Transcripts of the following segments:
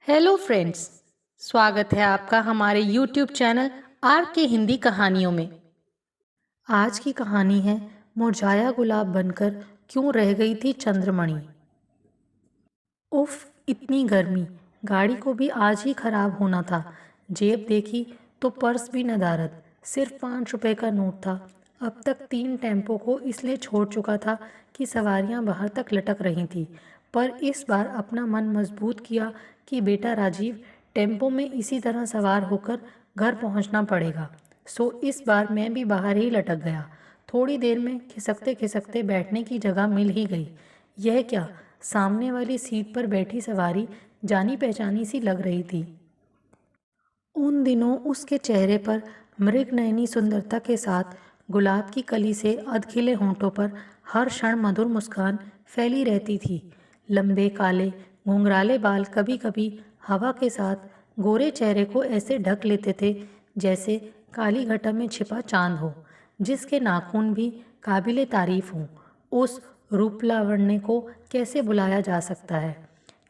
Hello friends. स्वागत है आपका हमारे YouTube चैनल आर के हिंदी कहानियों में। आज की कहानी है मुरझाया गुलाब बनकर क्यों रह गई थी चंद्रमणि। उफ, इतनी गर्मी, गाड़ी को भी आज ही खराब होना था। जेब देखी तो पर्स भी नदारद, सिर्फ 5 रुपए का नोट था। अब तक 3 टेम्पो को इसलिए छोड़ चुका था कि सवारियां बाहर तक लटक रही थी, पर इस बार अपना मन मजबूत किया कि बेटा राजीव, टेम्पो में इसी तरह सवार होकर घर पहुंचना पड़ेगा। सो इस बार मैं भी बाहर ही लटक गया। थोड़ी देर में खिसकते खिसकते बैठने की जगह मिल ही गई। यह क्या, सामने वाली सीट पर बैठी सवारी जानी पहचानी सी लग रही थी। उन दिनों उसके चेहरे पर मृगनयनी सुंदरता के साथ गुलाब की कली से अधखिले होंठों पर हर क्षण मधुर मुस्कान फैली रहती थी। लंबे काले घुंघराले बाल कभी कभी हवा के साथ गोरे चेहरे को ऐसे ढक लेते थे जैसे काली घटा में छिपा चांद हो, जिसके नाखून भी काबिले तारीफ हों। उस रूप लावण्य को कैसे बुलाया जा सकता है।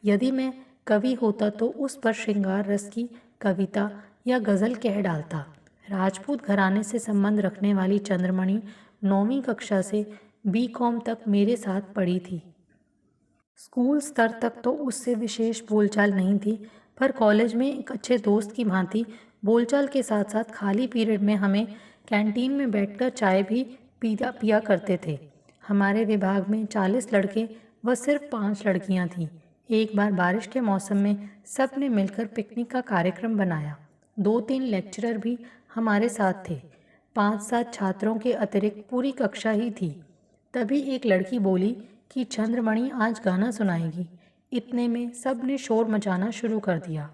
यदि मैं कवि होता तो उस पर श्रृंगार रस की कविता या गज़ल कह डालता। राजपूत घराने से संबंध रखने वाली चंद्रमणि 9वीं कक्षा से बीकॉम तक मेरे साथ पढ़ी थी। स्कूल स्तर तक तो उससे विशेष बोलचाल नहीं थी, पर कॉलेज में एक अच्छे दोस्त की भांति बोलचाल के साथ साथ खाली पीरियड में हमें कैंटीन में बैठकर चाय भी पिया करते थे। हमारे विभाग में 40 लड़के व सिर्फ 5 लड़कियां थीं। एक बार बारिश के मौसम में सब ने मिलकर पिकनिक का कार्यक्रम बनाया। 2-3 लेक्चरर भी हमारे साथ थे। 5-7 छात्रों के अतिरिक्त पूरी कक्षा ही थी। तभी एक लड़की बोली कि चंद्रमणि आज गाना सुनाएगी। इतने में सब ने शोर मचाना शुरू कर दिया।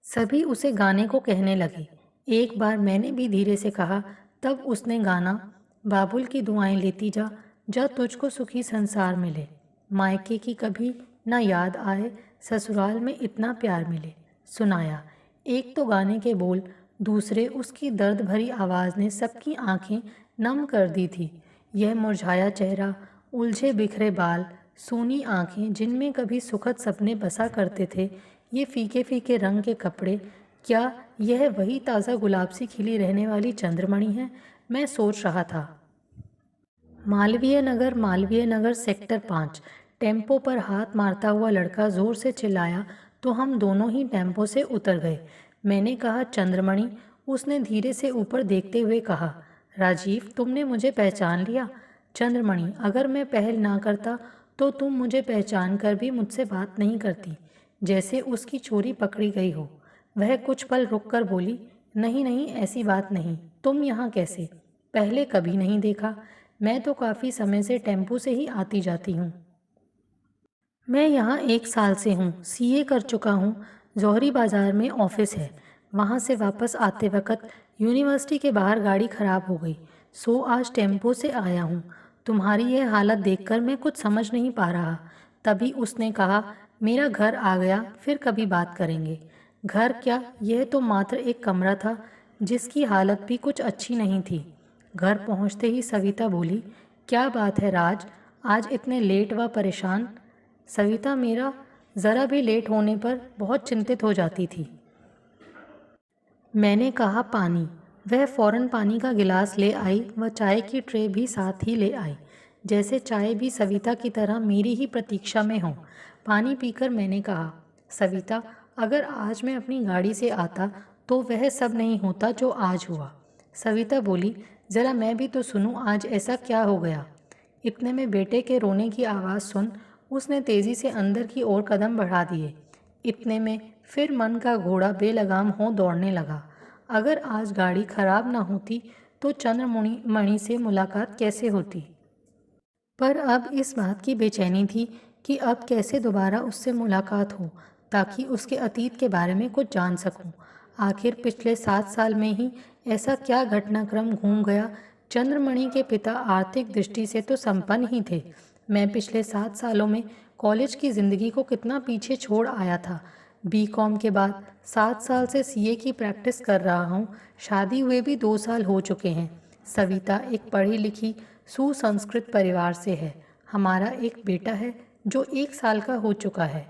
सभी उसे गाने को कहने लगे। एक बार मैंने भी धीरे से कहा, तब उसने गाना बाबुल की दुआएं लेती जा, जा तुझको सुखी संसार मिले, मायके की कभी ना याद आए, ससुराल में इतना प्यार मिले, सुनाया। एक तो गाने के बोल, दूसरे उसकी दर्द भरी आवाज़ ने सबकी आंखें नम कर दी थी। यह मुरझाया चेहरा, उलझे बिखरे बाल, सूनी आंखें जिनमें कभी सुखद सपने बसा करते थे, ये फीके फीके रंग के कपड़े, क्या यह वही ताज़ा गुलाब सी खिली रहने वाली चंद्रमणि है? मैं सोच रहा था। मालवीय नगर सेक्टर 5। टेम्पो पर हाथ मारता हुआ लड़का जोर से चिल्लाया तो हम दोनों ही टेम्पो से उतर गए। मैंने कहा, चंद्रमणि। उसने धीरे से ऊपर देखते हुए कहा, राजीव, तुमने मुझे पहचान लिया? चंद्रमणि, अगर मैं पहल ना करता तो तुम मुझे पहचान कर भी मुझसे बात नहीं करती। जैसे उसकी चोरी पकड़ी गई हो। वह कुछ पल रुक कर बोली, नहीं नहीं, ऐसी बात नहीं। तुम यहाँ कैसे? पहले कभी नहीं देखा। मैं तो काफ़ी समय से टेम्पो से ही आती जाती हूँ। मैं यहाँ 1 साल से हूँ, सीए कर चुका हूँ। जौहरी बाज़ार में ऑफिस है। वहाँ से वापस आते वक्त यूनिवर्सिटी के बाहर गाड़ी खराब हो गई, सो आज टेम्पो से आया हूँ। तुम्हारी यह हालत देखकर मैं कुछ समझ नहीं पा रहा। तभी उसने कहा, मेरा घर आ गया, फिर कभी बात करेंगे। घर क्या, यह तो मात्र एक कमरा था जिसकी हालत भी कुछ अच्छी नहीं थी। घर पहुँचते ही सविता बोली, क्या बात है राज, आज इतने लेट व परेशान? सविता मेरा ज़रा भी लेट होने पर बहुत चिंतित हो जाती थी। मैंने कहा, पानी। वह फौरन पानी का गिलास ले आई व चाय की ट्रे भी साथ ही ले आई, जैसे चाय भी सविता की तरह मेरी ही प्रतीक्षा में हो। पानी पीकर मैंने कहा, सविता, अगर आज मैं अपनी गाड़ी से आता तो वह सब नहीं होता जो आज हुआ। सविता बोली, ज़रा मैं भी तो सुनूं, आज ऐसा क्या हो गया? इतने में बेटे के रोने की आवाज़ सुन उसने तेज़ी से अंदर की ओर कदम बढ़ा दिए। इतने में फिर मन का घोड़ा बेलगाम हो दौड़ने लगा। अगर आज गाड़ी खराब ना होती तो चंद्रमणि से मुलाकात कैसे होती? पर अब इस बात की बेचैनी थी कि अब कैसे दोबारा उससे मुलाकात हो ताकि उसके अतीत के बारे में कुछ जान सकूं। आखिर पिछले 7 साल में ही ऐसा क्या घटनाक्रम घूम गया? चंद्रमणि के पिता आर्थिक दृष्टि से तो संपन्न ही थे। मैं पिछले 7 सालों में कॉलेज की ज़िंदगी को कितना पीछे छोड़ आया था। बीकॉम के बाद 7 साल से सीए की प्रैक्टिस कर रहा हूँ। शादी हुए भी 2 साल हो चुके हैं। सविता एक पढ़ी लिखी सुसंस्कृत परिवार से है। हमारा एक बेटा है जो 1 साल का हो चुका है।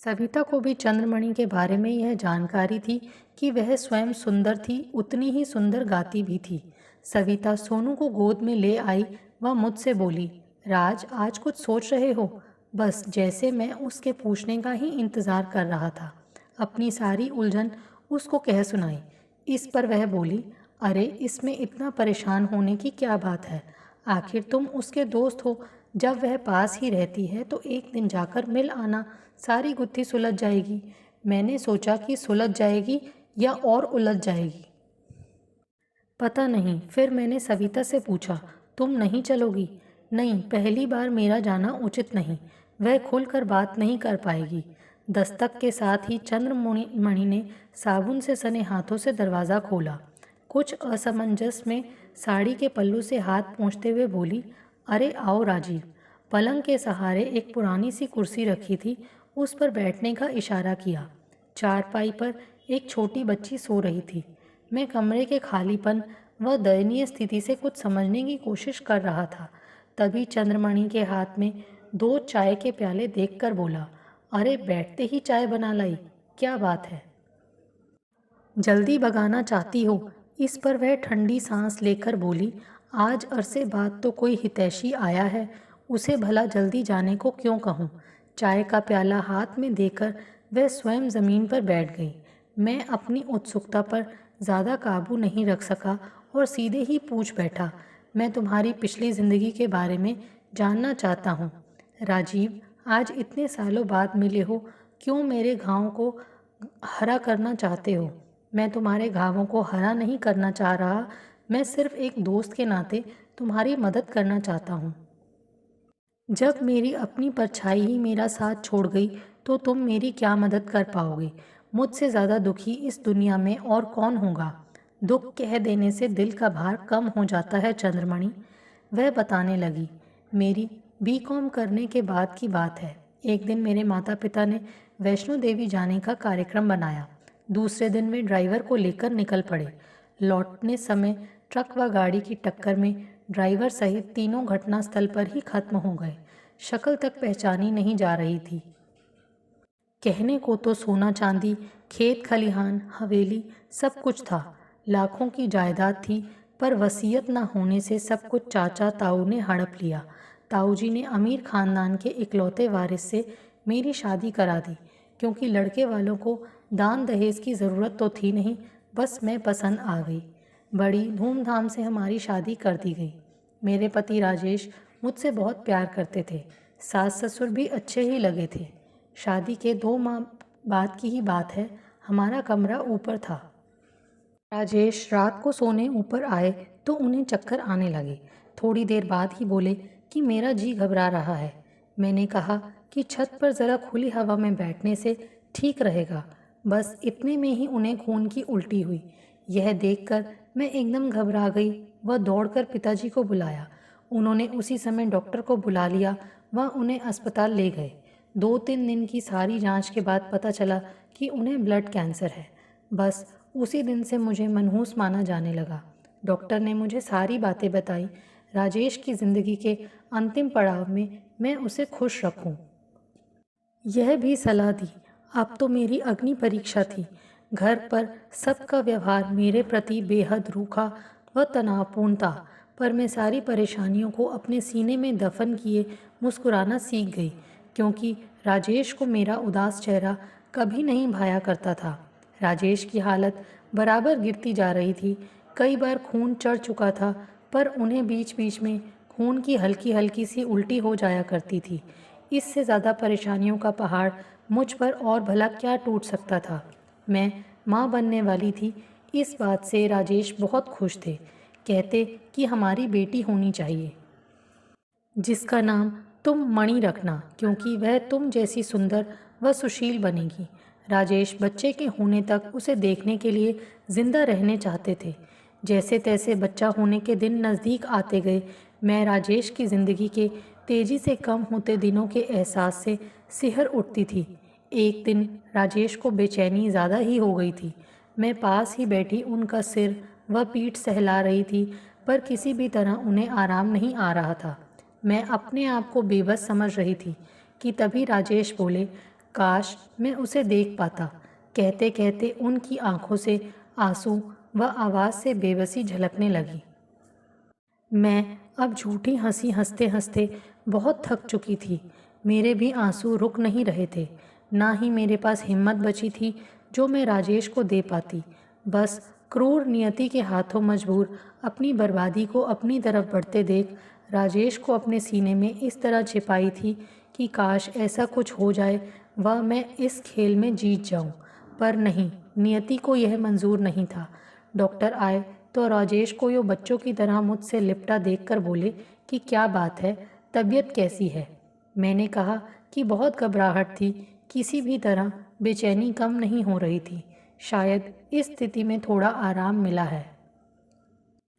सविता को भी चंद्रमणि के बारे में यह जानकारी थी कि वह स्वयं सुंदर थी, उतनी ही सुंदर गाती भी थी। सविता सोनू को गोद में ले आई व मुझसे बोली, राज आज कुछ सोच रहे हो? बस जैसे मैं उसके पूछने का ही इंतज़ार कर रहा था। अपनी सारी उलझन उसको कह सुनाई। इस पर वह बोली, अरे इसमें इतना परेशान होने की क्या बात है? आखिर तुम उसके दोस्त हो, जब वह पास ही रहती है तो एक दिन जाकर मिल आना, सारी गुत्थी सुलझ जाएगी। मैंने सोचा कि सुलझ जाएगी या और उलझ जाएगी। पता नहीं। फिर मैंने सविता से पूछा, तुम नहीं चलोगी? नहीं, पहली बार मेरा जाना उचित नहीं, वह खुलकर बात नहीं कर पाएगी। दस्तक के साथ ही चंद्रमणि ने साबुन से सने हाथों से दरवाज़ा खोला। कुछ असमंजस में साड़ी के पल्लू से हाथ पोंछते हुए बोली, अरे आओ राजीव। पलंग के सहारे एक पुरानी सी कुर्सी रखी थी, उस पर बैठने का इशारा किया। चारपाई पर एक छोटी बच्ची सो रही थी। मैं कमरे के खालीपन व दयनीय स्थिति से कुछ समझने की कोशिश कर रहा था। तभी चंद्रमणि के हाथ में 2 चाय के प्याले देखकर बोला, अरे बैठते ही चाय बना लाई, क्या बात है? जल्दी भगाना चाहती हो? इस पर वह ठंडी सांस लेकर बोली, आज अरसे बाद तो कोई हितैषी आया है, उसे भला जल्दी जाने को क्यों कहूँ? चाय का प्याला हाथ में देकर वह स्वयं ज़मीन पर बैठ गई। मैं अपनी उत्सुकता पर ज़्यादा काबू नहीं रख सका और सीधे ही पूछ बैठा, मैं तुम्हारी पिछली ज़िंदगी के बारे में जानना चाहता हूँ। राजीव, आज इतने सालों बाद मिले हो, क्यों मेरे घावों को हरा करना चाहते हो? मैं तुम्हारे घावों को हरा नहीं करना चाह रहा, मैं सिर्फ एक दोस्त के नाते तुम्हारी मदद करना चाहता हूँ। जब मेरी अपनी परछाई ही मेरा साथ छोड़ गई तो तुम मेरी क्या मदद कर पाओगे? मुझसे ज़्यादा दुखी इस दुनिया में और कौन होगा? दुख कह देने से दिल का भार कम हो जाता है चंद्रमणि। वह बताने लगी, मेरी बीकॉम करने के बाद की बात है। एक दिन मेरे माता पिता ने वैष्णो देवी जाने का कार्यक्रम बनाया। दूसरे दिन वे ड्राइवर को लेकर निकल पड़े। लौटने समय ट्रक व गाड़ी की टक्कर में ड्राइवर सहित तीनों घटनास्थल पर ही खत्म हो गए। शक्ल तक पहचानी नहीं जा रही थी। कहने को तो सोना चांदी, खेत खलिहान, हवेली सब कुछ था, लाखों की जायदाद थी, पर वसीयत न होने से सब कुछ चाचा ताऊ ने हड़प लिया। ताऊ जी ने अमीर खानदान के इकलौते वारिस से मेरी शादी करा दी, क्योंकि लड़के वालों को दान दहेज की ज़रूरत तो थी नहीं, बस मैं पसंद आ गई। बड़ी धूमधाम से हमारी शादी कर दी गई। मेरे पति राजेश मुझसे बहुत प्यार करते थे, सास ससुर भी अच्छे ही लगे थे। शादी के 2 माह बाद की ही बात है, हमारा कमरा ऊपर था। राजेश रात को सोने ऊपर आए तो उन्हें चक्कर आने लगे। थोड़ी देर बाद ही बोले कि मेरा जी घबरा रहा है। मैंने कहा कि छत पर ज़रा खुली हवा में बैठने से ठीक रहेगा। बस इतने में ही उन्हें खून की उल्टी हुई। यह देखकर मैं एकदम घबरा गई व दौड़कर पिताजी को बुलाया। उन्होंने उसी समय डॉक्टर को बुला लिया व उन्हें अस्पताल ले गए। 2-3 दिन की सारी जांच के बाद पता चला कि उन्हें ब्लड कैंसर है। बस उसी दिन से मुझे मनहूस माना जाने लगा। डॉक्टर ने मुझे सारी बातें बताई। राजेश की ज़िंदगी के अंतिम पड़ाव में मैं उसे खुश रखूं। यह भी सलाह दी। अब तो मेरी अग्नि परीक्षा थी। घर पर सबका व्यवहार मेरे प्रति बेहद रूखा व तनावपूर्ण था, पर मैं सारी परेशानियों को अपने सीने में दफन किए मुस्कुराना सीख गई, क्योंकि राजेश को मेरा उदास चेहरा कभी नहीं भाया करता था। राजेश की हालत बराबर गिरती जा रही थी। कई बार खून चढ़ चुका था, पर उन्हें बीच बीच में खून की हल्की हल्की सी उल्टी हो जाया करती थी। इससे ज़्यादा परेशानियों का पहाड़ मुझ पर और भला क्या टूट सकता था। मैं माँ बनने वाली थी। इस बात से राजेश बहुत खुश थे। कहते कि हमारी बेटी होनी चाहिए, जिसका नाम तुम मणि रखना, क्योंकि वह तुम जैसी सुंदर व सुशील बनेगी। राजेश बच्चे के होने तक उसे देखने के लिए जिंदा रहने चाहते थे। जैसे तैसे बच्चा होने के दिन नज़दीक आते गए, मैं राजेश की ज़िंदगी के तेज़ी से कम होते दिनों के एहसास से सिहर उठती थी। एक दिन राजेश को बेचैनी ज़्यादा ही हो गई थी। मैं पास ही बैठी उनका सिर व पीठ सहला रही थी, पर किसी भी तरह उन्हें आराम नहीं आ रहा था। मैं अपने आप को बेबस समझ रही थी कि तभी राजेश बोले, काश मैं उसे देख पाता। कहते कहते उनकी आंखों से आंसू व आवाज़ से बेबसी झलकने लगी। मैं अब झूठी हंसी हंसते हंसते बहुत थक चुकी थी। मेरे भी आंसू रुक नहीं रहे थे। ना ही मेरे पास हिम्मत बची थी जो मैं राजेश को दे पाती। बस क्रूर नियति के हाथों मजबूर अपनी बर्बादी को अपनी तरफ बढ़ते देख राजेश को अपने सीने में इस तरह छिपाई थी कि काश ऐसा कुछ हो जाए व मैं इस खेल में जीत जाऊं। पर नहीं, नियति को यह मंजूर नहीं था। डॉक्टर आए तो राजेश को यो बच्चों की तरह मुझसे लिपटा देखकर बोले कि क्या बात है, तबीयत कैसी है। मैंने कहा कि बहुत घबराहट थी, किसी भी तरह बेचैनी कम नहीं हो रही थी। शायद इस स्थिति में थोड़ा आराम मिला है।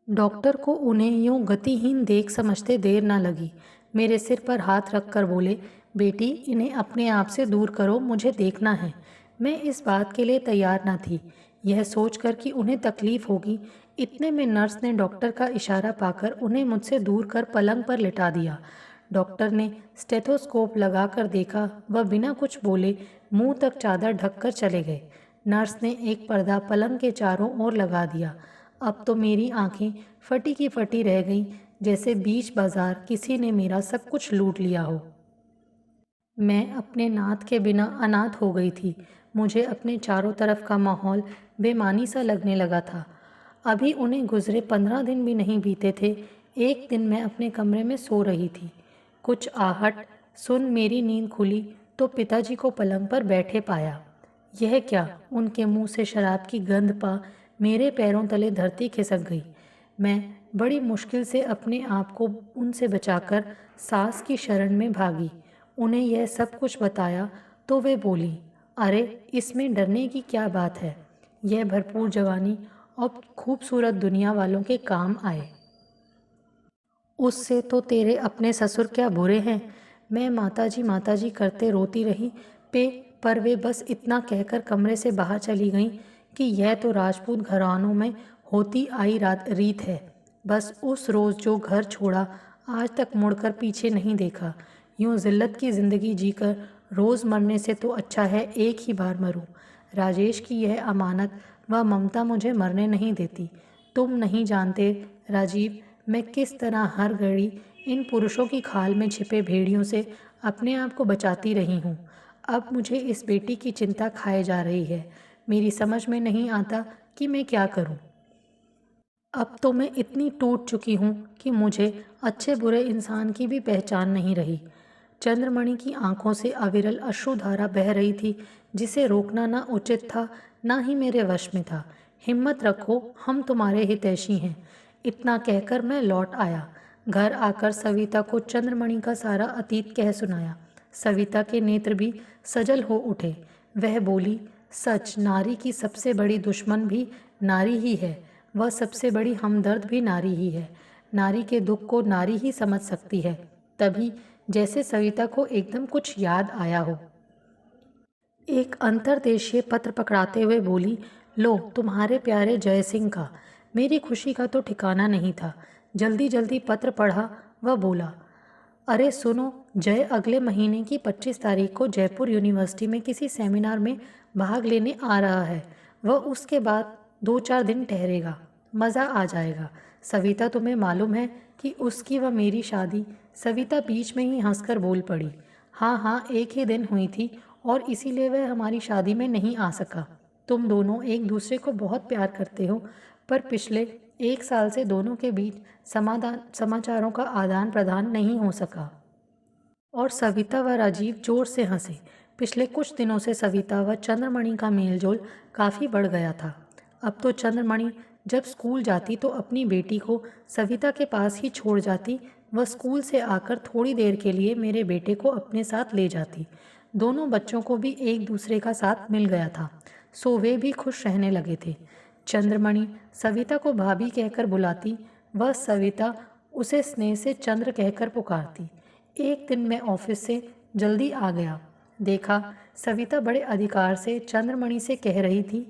डॉक्टर को उन्हें यूं गतिहीन देख समझते देर न लगी। मेरे सिर पर हाथ रखकर बोले, बेटी इन्हें अपने आप से दूर करो, मुझे देखना है। मैं इस बात के लिए तैयार न थी। यह सोचकर कि उन्हें तकलीफ होगी, इतने में नर्स ने डॉक्टर का इशारा पाकर उन्हें मुझसे दूर कर पलंग पर लिटा दिया। डॉक्टर ने स्टेथोस्कोप लगाकर देखा व बिना कुछ बोले मुंह तक चादर ढककर चले गए। नर्स ने एक पर्दा पलंग के चारों ओर लगा दिया। अब तो मेरी आंखें फटी की फटी रह गईं, जैसे बीच बाजार किसी ने मेरा सब कुछ लूट लिया हो। मैं अपने नाथ के बिना अनाथ हो गई थी। मुझे अपने चारों तरफ का माहौल बेमानी सा लगने लगा था। अभी उन्हें गुजरे 15 दिन भी नहीं बीते थे। एक दिन मैं अपने कमरे में सो रही थी। कुछ आहट सुन मेरी नींद खुली तो पिताजी को पलंग पर बैठे पाया। यह क्या, उनके मुंह से शराब की गंध पा मेरे पैरों तले धरती खिसक गई। मैं बड़ी मुश्किल से अपने आप को उनसे बचाकर सास की शरण में भागी। उन्हें यह सब कुछ बताया तो वे बोली, अरे इसमें डरने की क्या बात है, यह भरपूर जवानी और खूबसूरत दुनिया वालों के काम आए। उससे तो तेरे अपने ससुर क्या बुरे हैं। मैं माताजी करते रोती रही पर वे बस इतना कहकर कमरे से बाहर चली गईं कि यह तो राजपूत घरानों में होती आई रीत है। बस उस रोज़ जो घर छोड़ा, आज तक मुड़कर पीछे नहीं देखा। यूं जिल्लत की ज़िंदगी जीकर रोज़ मरने से तो अच्छा है एक ही बार मरूं। राजेश की यह अमानत व ममता मुझे मरने नहीं देती। तुम नहीं जानते राजीव, मैं किस तरह हर घड़ी इन पुरुषों की खाल में छिपे भेड़ियों से अपने आप को बचाती रही हूँ। अब मुझे इस बेटी की चिंता खाए जा रही है। मेरी समझ में नहीं आता कि मैं क्या करूँ। अब तो मैं इतनी टूट चुकी हूँ कि मुझे अच्छे बुरे इंसान की भी पहचान नहीं रही। चंद्रमणि की आंखों से अविरल अश्रुधारा बह रही थी, जिसे रोकना ना उचित था ना ही मेरे वश में था। हिम्मत रखो, हम तुम्हारे हितैषी हैं। इतना कहकर मैं लौट आया। घर आकर सविता को चंद्रमणि का सारा अतीत कह सुनाया। सविता के नेत्र भी सजल हो उठे। वह बोली, सच, नारी की सबसे बड़ी दुश्मन भी नारी ही है। वह सबसे बड़ी हमदर्द भी नारी ही है। नारी के दुख को नारी ही समझ सकती है। तभी जैसे सविता को एकदम कुछ याद आया हो, एक अंतर्देशीय पत्र पकड़ाते हुए बोली, लो तुम्हारे प्यारे जय सिंह का। मेरी खुशी का तो ठिकाना नहीं था। जल्दी जल्दी पत्र पढ़ा व बोला, अरे सुनो, जय अगले महीने की 25 तारीख को जयपुर यूनिवर्सिटी में किसी सेमिनार में भाग लेने आ रहा है। वह उसके बाद 2-4 दिन ठहरेगा। मज़ा आ जाएगा। सविता, तुम्हें मालूम है कि उसकी व मेरी शादी। सविता बीच में ही हंसकर बोल पड़ी, हाँ हाँ, एक ही दिन हुई थी और इसीलिए वह हमारी शादी में नहीं आ सका। तुम दोनों एक दूसरे को बहुत प्यार करते हो, पर पिछले 1 साल से दोनों के बीच समाचारों का आदान प्रदान नहीं हो सका। और सविता व राजीव जोर से हंसे। पिछले कुछ दिनों से सविता व चंद्रमणि का मेलजोल काफ़ी बढ़ गया था। अब तो चंद्रमणि जब स्कूल जाती तो अपनी बेटी को सविता के पास ही छोड़ जाती व स्कूल से आकर थोड़ी देर के लिए मेरे बेटे को अपने साथ ले जाती। दोनों बच्चों को भी एक दूसरे का साथ मिल गया था, सो वे भी खुश रहने लगे थे। चंद्रमणि सविता को भाभी कहकर बुलाती व सविता उसे स्नेह से चंद्र कहकर पुकारती। एक दिन मैं ऑफिस से जल्दी आ गया। देखा सविता बड़े अधिकार से चंद्रमणि से कह रही थी,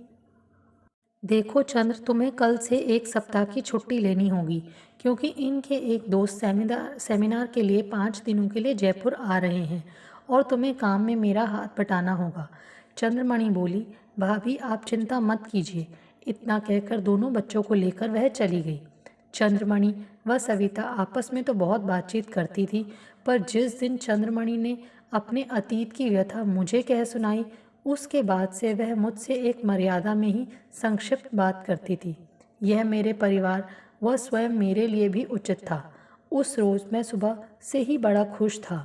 देखो चंद्र, तुम्हें कल से 1 सप्ताह की छुट्टी लेनी होगी, क्योंकि इनके एक दोस्त सेमिनार के लिए 5 दिनों के लिए जयपुर आ रहे हैं और तुम्हें काम में मेरा हाथ बटाना होगा। चंद्रमणि बोली, भाभी आप चिंता मत कीजिए। इतना कहकर दोनों बच्चों को लेकर वह चली गई। चंद्रमणि व सविता आपस में तो बहुत बातचीत करती थी, पर जिस दिन चंद्रमणि ने अपने अतीत की व्यथा मुझे कह सुनाई, उसके बाद से वह मुझसे एक मर्यादा में ही संक्षिप्त बात करती थी। यह मेरे परिवार व स्वयं मेरे लिए भी उचित था। उस रोज़ मैं सुबह से ही बड़ा खुश था।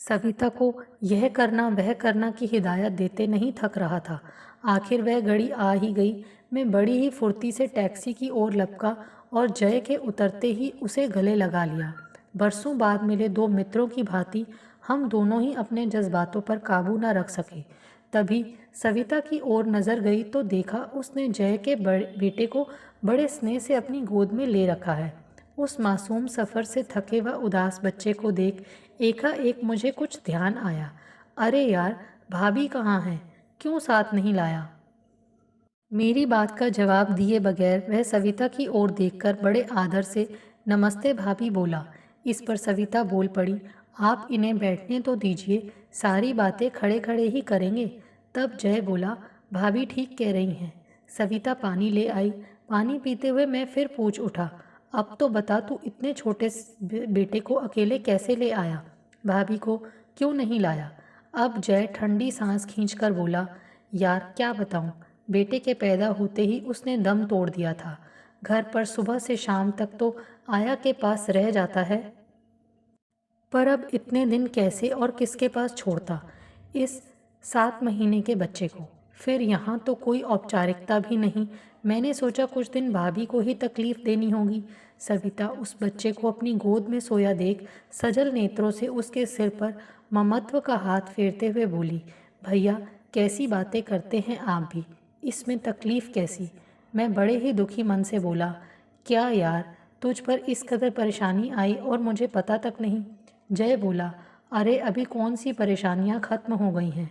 सविता को यह करना वह करना की हिदायत देते नहीं थक रहा था। आखिर वह घड़ी आ ही गई। मैं बड़ी ही फुर्ती से टैक्सी की ओर लपका और जय के उतरते ही उसे गले लगा लिया। बरसों बाद मिले दो मित्रों की भांति हम दोनों ही अपने जज्बातों पर काबू न रख सके। तभी सविता की ओर नज़र गई तो देखा उसने जय के बेटे को बड़े स्नेह से अपनी गोद में ले रखा है। उस मासूम सफ़र से थके व उदास बच्चे को देख एकाएक मुझे कुछ ध्यान आया। अरे यार, भाभी कहाँ हैं? क्यों साथ नहीं लाया? मेरी बात का जवाब दिए बगैर वह सविता की ओर देखकर बड़े आदर से नमस्ते भाभी बोला। इस पर सविता बोल पड़ी, आप इन्हें बैठने तो दीजिए, सारी बातें खड़े खड़े ही करेंगे। तब जय बोला, भाभी ठीक कह रही हैं। सविता पानी ले आई। पानी पीते हुए मैं फिर पूछ उठा, अब तो बता तू इतने छोटे बेटे को अकेले कैसे ले आया? भाभी को क्यों नहीं लाया? अब जय ठंडी सांस खींचकर बोला, यार क्या बताऊं, बेटे के पैदा होते ही उसने दम तोड़ दिया था। घर पर सुबह से शाम तक तो आया के पास रह जाता है, पर अब इतने दिन कैसे और किसके पास छोड़ता इस 7 महीने के बच्चे को? फिर यहाँ तो कोई औपचारिकता भी नहीं। मैंने सोचा कुछ दिन भाभी को ही तकलीफ देनी होगी। सविता उस बच्चे को अपनी गोद में सोया देख सजल नेत्रों से उसके सिर पर ममत्व का हाथ फेरते हुए बोली, भैया कैसी बातें करते हैं आप भी, इसमें तकलीफ कैसी? मैं बड़े ही दुखी मन से बोला, क्या यार, तुझ पर इस कदर परेशानी आई और मुझे पता तक नहीं? जय बोला, अरे अभी कौन सी परेशानियां खत्म हो गई हैं।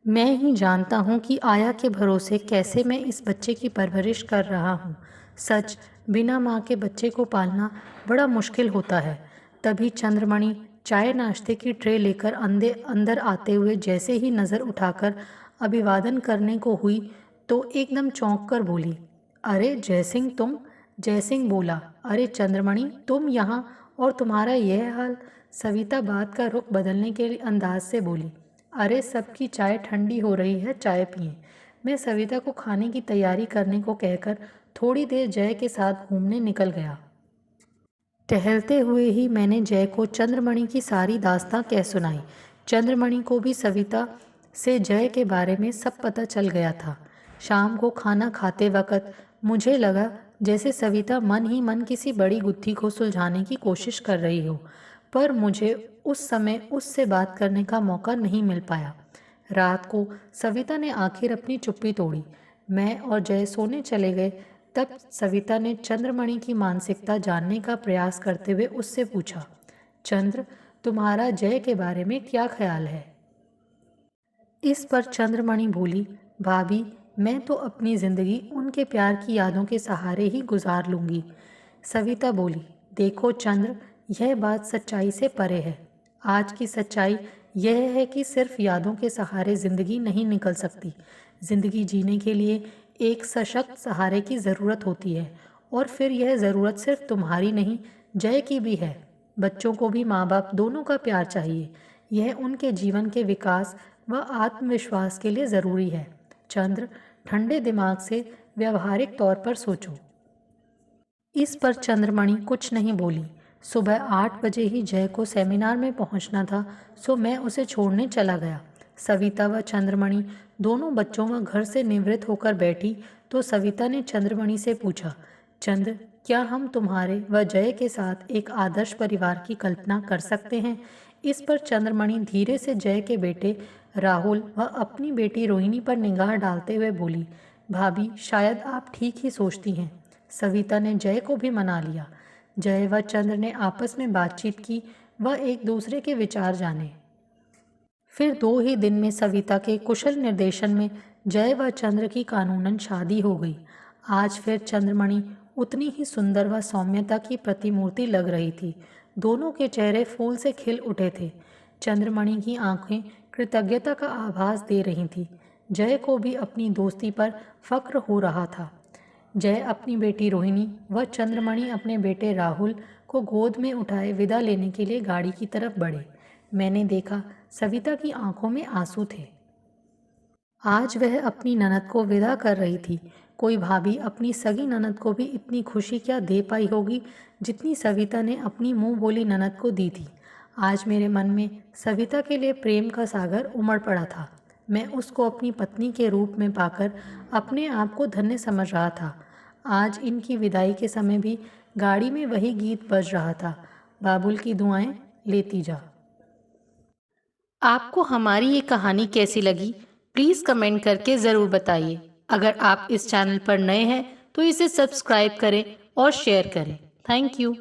मैं ही जानता हूँ कि आया के भरोसे कैसे मैं इस बच्चे की परवरिश कर रहा हूँ। सच, बिना माँ के बच्चे को पालना बड़ा मुश्किल होता है। तभी चंद्रमणि चाय नाश्ते की ट्रे लेकर अंदर आते हुए जैसे ही नज़र उठाकर अभिवादन करने को हुई तो एकदम चौंक कर बोली, अरे जयसिंह तुम? जयसिंह बोला, अरे चंद्रमणि तुम यहाँ, और तुम्हारा यह हाल? सविता बात का रुख बदलने के अंदाज से बोली, अरे सबकी चाय ठंडी हो रही है, चाय पिए। मैं सविता को खाने की तैयारी करने को कहकर थोड़ी देर जय के साथ घूमने निकल गया। टहलते हुए ही मैंने जय को चंद्रमणि की सारी दास्तां कह सुनाई। चंद्रमणि को भी सविता से जय के बारे में सब पता चल गया था। शाम को खाना खाते वक्त मुझे लगा जैसे सविता मन ही मन किसी बड़ी गुत्थी को सुलझाने की कोशिश कर रही हो, पर मुझे उस समय उससे बात करने का मौका नहीं मिल पाया। रात को सविता ने आखिर अपनी चुप्पी तोड़ी। मैं और जय सोने चले गए। तब सविता ने चंद्रमणि की मानसिकता जानने का प्रयास करते हुए उससे पूछा, चंद्र, तुम्हारा जय के बारे में क्या ख्याल है? इस पर चंद्रमणि बोली, भाभी मैं तो अपनी ज़िंदगी उनके प्यार की यादों के सहारे ही गुजार लूँगी। सविता बोली, देखो चंद्र, यह बात सच्चाई से परे है। आज की सच्चाई यह है कि सिर्फ यादों के सहारे ज़िंदगी नहीं निकल सकती। ज़िंदगी जीने के लिए एक सशक्त सहारे की ज़रूरत होती है, और फिर यह ज़रूरत सिर्फ तुम्हारी नहीं, जय की भी है। बच्चों को भी माँ बाप दोनों का प्यार चाहिए। यह उनके जीवन के विकास व आत्मविश्वास के लिए ज़रूरी है। चंद्र, ठंडे दिमाग से व्यवहारिक तौर पर सोचो। इस पर चंद्रमणि कुछ नहीं बोली। सुबह 8 बजे ही जय को सेमिनार में पहुंचना था, सो मैं उसे छोड़ने चला गया। सविता व चंद्रमणि दोनों बच्चों व घर से निवृत्त होकर बैठी तो सविता ने चंद्रमणि से पूछा, चंद्र, क्या हम तुम्हारे व जय के साथ एक आदर्श परिवार की कल्पना कर सकते हैं? इस पर चंद्रमणि धीरे से जय के बेटे राहुल व अपनी बेटी रोहिणी पर निगाह डालते हुए बोली, भाभी शायद आप ठीक ही सोचती हैं। सविता ने जय को भी मना लिया। जय व चंद्र ने आपस में बातचीत की व एक दूसरे के विचार जाने। फिर 2 ही दिन में सविता के कुशल निर्देशन में जय व चंद्र की कानूनन शादी हो गई। आज फिर चंद्रमणि उतनी ही सुंदर व सौम्यता की प्रतिमूर्ति लग रही थी। दोनों के चेहरे फूल से खिल उठे थे। चंद्रमणि की आंखें कृतज्ञता का आभास दे रही थी। जय को भी अपनी दोस्ती पर फक्र हो रहा था। जय अपनी बेटी रोहिणी व चंद्रमणि अपने बेटे राहुल को गोद में उठाए विदा लेने के लिए गाड़ी की तरफ बढ़े। मैंने देखा सविता की आंखों में आंसू थे। आज वह अपनी ननद को विदा कर रही थी। कोई भाभी अपनी सगी ननद को भी इतनी खुशी क्या दे पाई होगी जितनी सविता ने अपनी मुंह बोली ननद को दी थी। आज मेरे मन में सविता के लिए प्रेम का सागर उमड़ पड़ा था। मैं उसको अपनी पत्नी के रूप में पाकर अपने आप को धन्य समझ रहा था। आज इनकी विदाई के समय भी गाड़ी में वही गीत बज रहा था, बाबुल की दुआएं लेती जा। आपको हमारी ये कहानी कैसी लगी प्लीज़ कमेंट करके ज़रूर बताइए। अगर आप इस चैनल पर नए हैं तो इसे सब्सक्राइब करें और शेयर करें। Thank you.